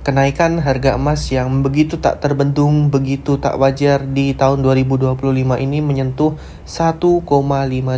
Kenaikan harga emas yang begitu tak terbendung, begitu tak wajar di tahun 2025 ini menyentuh 1,5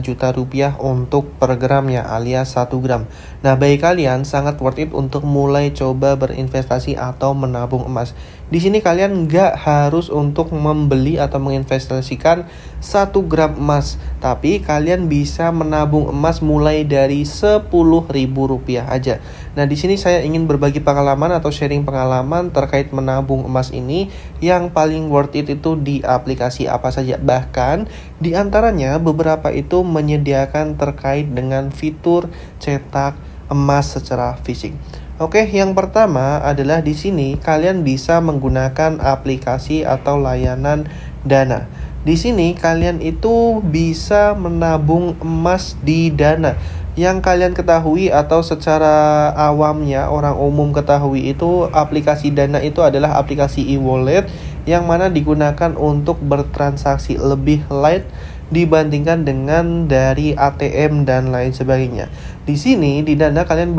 juta rupiah untuk per gramnya alias 1 gram. Nah, bagi kalian sangat worth it untuk mulai coba berinvestasi atau menabung emas. Di sini kalian nggak harus untuk membeli atau menginvestasikan 1 gram emas, tapi kalian bisa menabung emas mulai dari Rp10.000 aja. Nah, di sini saya ingin berbagi pengalaman atau sharing pengalaman terkait menabung emas ini. Yang paling worth it itu di aplikasi apa saja. Bahkan di antaranya beberapa itu menyediakan terkait dengan fitur cetak emas secara fisik. Oke, yang pertama adalah di sini kalian bisa menggunakan aplikasi atau layanan Dana. Di sini kalian itu bisa menabung emas di Dana. Yang kalian ketahui atau secara awamnya orang umum ketahui itu aplikasi Dana itu adalah aplikasi e-wallet yang mana digunakan untuk bertransaksi lebih light dibandingkan dengan dari ATM dan lain sebagainya. Di sini di Dana kalian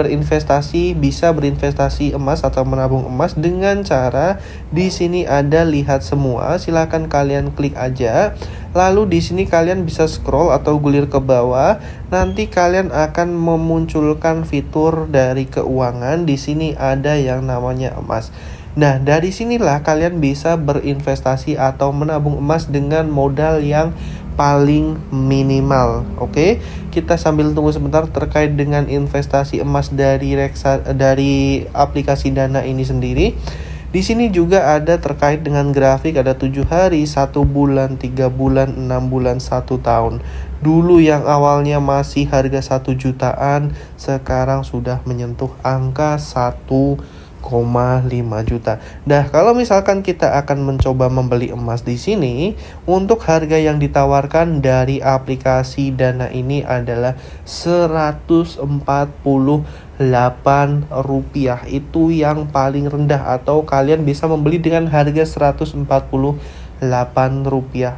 bisa berinvestasi emas atau menabung emas dengan cara di sini ada lihat semua. Silakan kalian klik aja. Lalu di sini kalian bisa scroll atau gulir ke bawah. Nanti kalian akan memunculkan fitur dari keuangan. Di sini ada yang namanya emas. Nah, dari sinilah kalian bisa berinvestasi atau menabung emas dengan modal yang paling minimal. Oke, kita sambil tunggu sebentar terkait dengan investasi emas dari aplikasi Dana ini sendiri. Di sini juga ada terkait dengan grafik, ada 7 hari, 1 bulan, 3 bulan, 6 bulan, 1 tahun. Dulu yang awalnya masih harga 1 jutaan, sekarang sudah menyentuh angka 1,5 juta. Nah, kalau misalkan kita akan mencoba membeli emas di sini, untuk harga yang ditawarkan dari aplikasi Dana ini adalah Rp148. Itu yang paling rendah, atau kalian bisa membeli dengan harga Rp148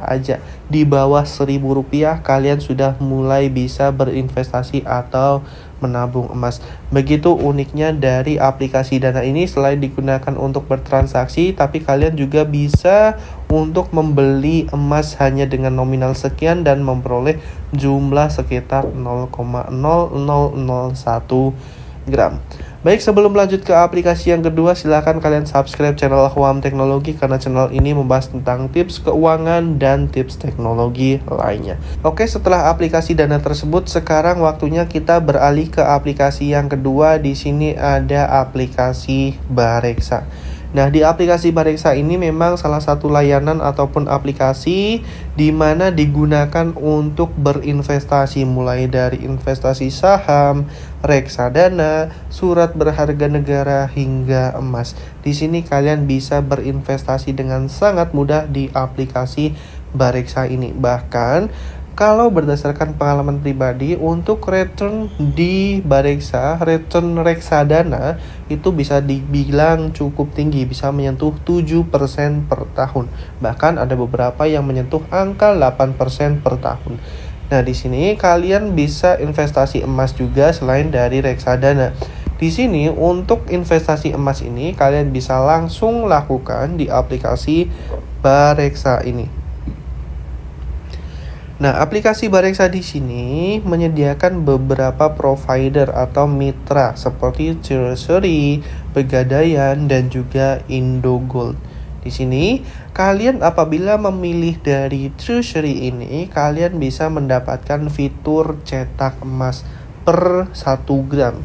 aja. Di bawah Rp1.000 kalian sudah mulai bisa berinvestasi atau menabung emas. Begitu uniknya dari aplikasi Dana ini, selain digunakan untuk bertransaksi, tapi kalian juga bisa untuk membeli emas hanya dengan nominal sekian dan memperoleh jumlah sekitar 0,0001 gram. Baik, sebelum lanjut ke aplikasi yang kedua, silakan kalian subscribe channel Huam Teknologi karena channel ini membahas tentang tips keuangan dan tips teknologi lainnya. Oke, setelah aplikasi Dana tersebut, sekarang waktunya kita beralih ke aplikasi yang kedua. Di sini ada aplikasi Bareksa. Nah, di aplikasi Bareksa ini memang salah satu layanan ataupun aplikasi di mana digunakan untuk berinvestasi, mulai dari investasi saham, reksadana, surat berharga negara hingga emas. Di sini kalian bisa berinvestasi dengan sangat mudah di aplikasi Bareksa ini. Bahkan kalau berdasarkan pengalaman pribadi, untuk return di Bareksa, return reksadana itu bisa dibilang cukup tinggi, bisa menyentuh 7% per tahun. Bahkan ada beberapa yang menyentuh angka 8% per tahun. Nah, di sini kalian bisa investasi emas juga selain dari reksadana. Di sini untuk investasi emas ini kalian bisa langsung lakukan di aplikasi Bareksa ini. Nah, aplikasi Bareksa di sini menyediakan beberapa provider atau mitra seperti Treasury, Pegadaian, dan juga Indogold. Di sini, kalian apabila memilih dari Treasury ini, kalian bisa mendapatkan fitur cetak emas per 1 gram.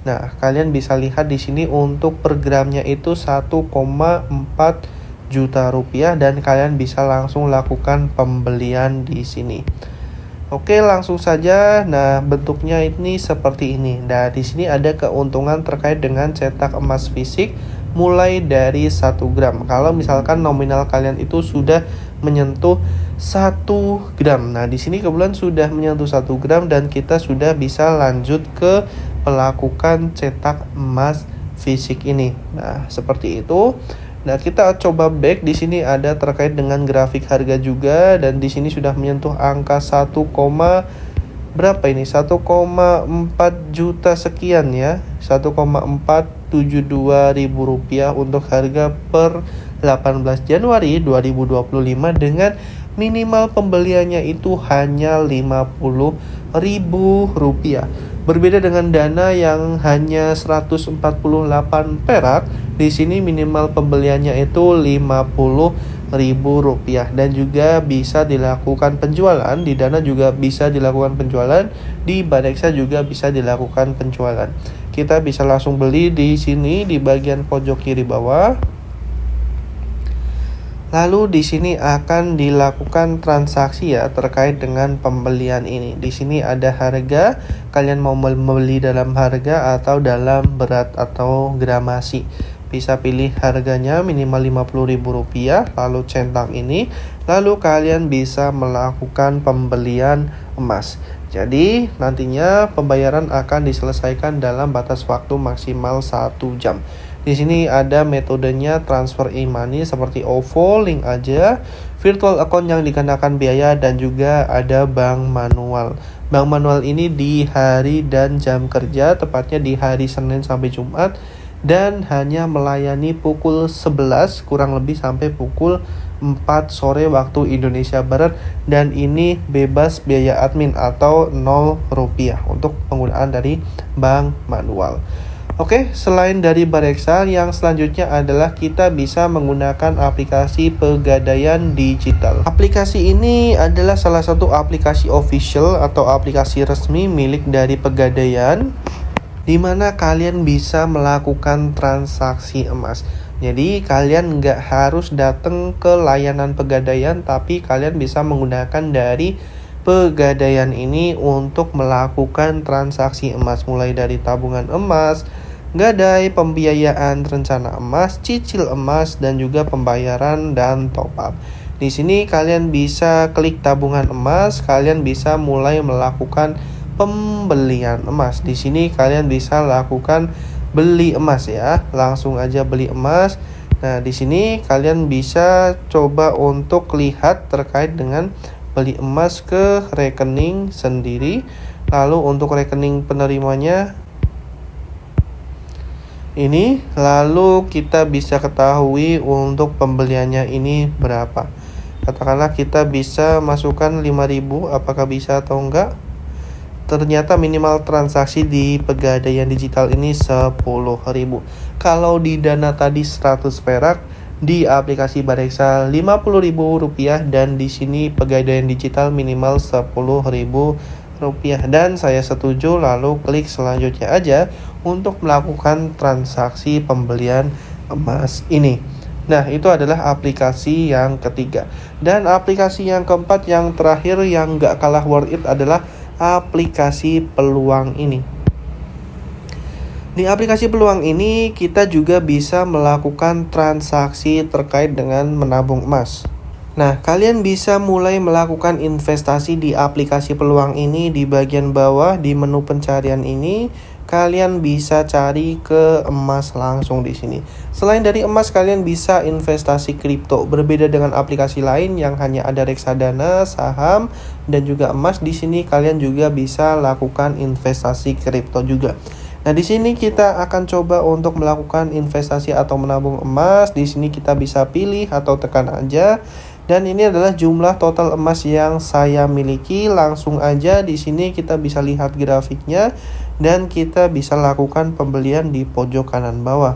Nah, kalian bisa lihat di sini untuk per gramnya itu 1,4 juta rupiah dan kalian bisa langsung lakukan pembelian di sini. Oke, langsung saja. Nah, bentuknya ini seperti ini. Nah, di sini ada keuntungan terkait dengan cetak emas fisik mulai dari 1 gram. Kalau misalkan nominal kalian itu sudah menyentuh 1 gram. Nah, di sini kebetulan sudah menyentuh 1 gram dan kita sudah bisa lanjut ke melakukan cetak emas fisik ini. Nah, seperti itu. Nah, kita coba back. Di sini ada terkait dengan grafik harga juga, dan di sini sudah menyentuh angka 1,4 juta sekian ya. 1,4 Rp72.000 untuk harga per 18 Januari 2025 dengan minimal pembeliannya itu hanya Rp50.000. Berbeda dengan dana yang hanya 148 perak, di sini minimal pembeliannya itu Rp50.000 dan juga bisa dilakukan penjualan. Di dana juga bisa dilakukan penjualan, di Bareksa juga bisa dilakukan penjualan. Kita bisa langsung beli di sini di bagian pojok kiri bawah. Lalu di sini akan dilakukan transaksi ya terkait dengan pembelian ini. Di sini ada harga, kalian mau membeli dalam harga atau dalam berat atau gramasi. Bisa pilih harganya minimal Rp50.000, lalu centang ini, lalu kalian bisa melakukan pembelian emas. Jadi nantinya pembayaran akan diselesaikan dalam batas waktu maksimal 1 jam. Di sini ada metodenya transfer e-money seperti OVO, link aja, virtual account yang dikenakan biaya, dan juga ada bank manual. Bank manual ini di hari dan jam kerja, tepatnya di hari Senin sampai Jumat, dan hanya melayani pukul 11 kurang lebih sampai pukul 4 sore waktu Indonesia Barat, dan ini bebas biaya admin atau Rp0 untuk penggunaan dari bank manual. Oke, selain dari Bareksa, yang selanjutnya adalah kita bisa menggunakan aplikasi Pegadaian Digital. Aplikasi ini adalah salah satu aplikasi official atau aplikasi resmi milik dari Pegadaian, di mana kalian bisa melakukan transaksi emas. Jadi kalian nggak harus datang ke layanan Pegadaian, tapi kalian bisa menggunakan dari Pegadaian ini untuk melakukan transaksi emas, mulai dari tabungan emas, gadai, pembiayaan rencana emas, cicil emas, dan juga pembayaran dan top up. Di sini kalian bisa klik tabungan emas, kalian bisa mulai melakukan pembelian emas. Di sini kalian bisa lakukan beli emas ya, langsung aja beli emas. Nah, di sini kalian bisa coba untuk lihat terkait dengan beli emas ke rekening sendiri. Lalu untuk rekening penerimanya ini, lalu kita bisa ketahui untuk pembeliannya ini berapa. Katakanlah kita bisa masukkan 5.000, apakah bisa atau enggak? Ternyata minimal transaksi di Pegadaian Digital ini 10.000. Kalau di dana tadi 100 perak, di aplikasi Bareksa Rp50.000, dan di sini Pegadaian Digital minimal Rp10.000. Dan saya setuju, lalu klik selanjutnya aja untuk melakukan transaksi pembelian emas ini. Nah, itu adalah aplikasi yang ketiga. Dan aplikasi yang keempat, yang terakhir, yang gak kalah worth it adalah aplikasi Peluang ini. Di aplikasi Peluang ini kita juga bisa melakukan transaksi terkait dengan menabung emas. Nah, kalian bisa mulai melakukan investasi di aplikasi Peluang ini. Di bagian bawah di menu pencarian ini, kalian bisa cari ke emas langsung di sini. Selain dari emas, kalian bisa investasi kripto. Berbeda dengan aplikasi lain yang hanya ada reksadana, saham, dan juga emas, di sini kalian juga bisa lakukan investasi kripto juga. Nah, di sini kita akan coba untuk melakukan investasi atau menabung emas. Di sini kita bisa pilih atau tekan aja. Dan ini adalah jumlah total emas yang saya miliki. Langsung aja di sini kita bisa lihat grafiknya, dan kita bisa lakukan pembelian di pojok kanan bawah.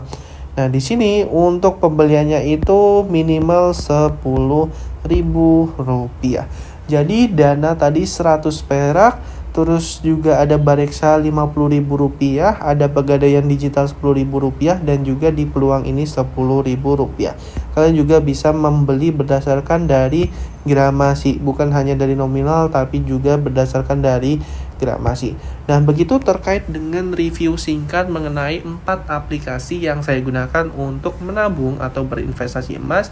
Nah, di sini untuk pembeliannya itu minimal Rp10.000. Jadi dana tadi 100 perak, terus juga ada Bareksa Rp50.000, ada Pegadaian Digital Rp10.000, dan juga di Peluang ini Rp10.000. Kalian juga bisa membeli berdasarkan dari gramasi, bukan hanya dari nominal tapi juga berdasarkan dari gramasi. Nah, begitu terkait dengan review singkat mengenai 4 aplikasi yang saya gunakan untuk menabung atau berinvestasi emas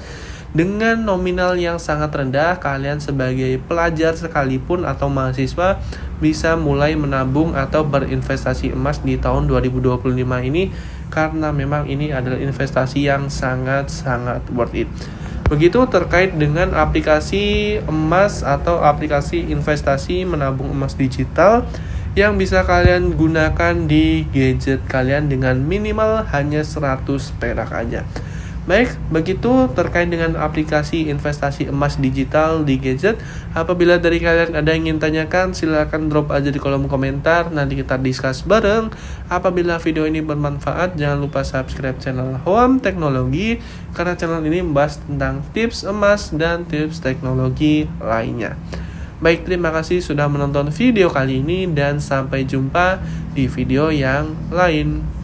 dengan nominal yang sangat rendah. Kalian sebagai pelajar sekalipun atau mahasiswa bisa mulai menabung atau berinvestasi emas di tahun 2025 ini, karena memang ini adalah investasi yang sangat-sangat worth it. Begitu terkait dengan aplikasi emas atau aplikasi investasi menabung emas digital yang bisa kalian gunakan di gadget kalian dengan minimal hanya 100 perak aja. Baik, begitu terkait dengan aplikasi investasi emas digital di gadget. Apabila dari kalian ada yang ingin tanyakan, silahkan drop aja di kolom komentar. Nanti kita discuss bareng. Apabila video ini bermanfaat, jangan lupa subscribe channel Hoam Teknologi, karena channel ini membahas tentang tips emas dan tips teknologi lainnya. Baik, terima kasih sudah menonton video kali ini dan sampai jumpa di video yang lain.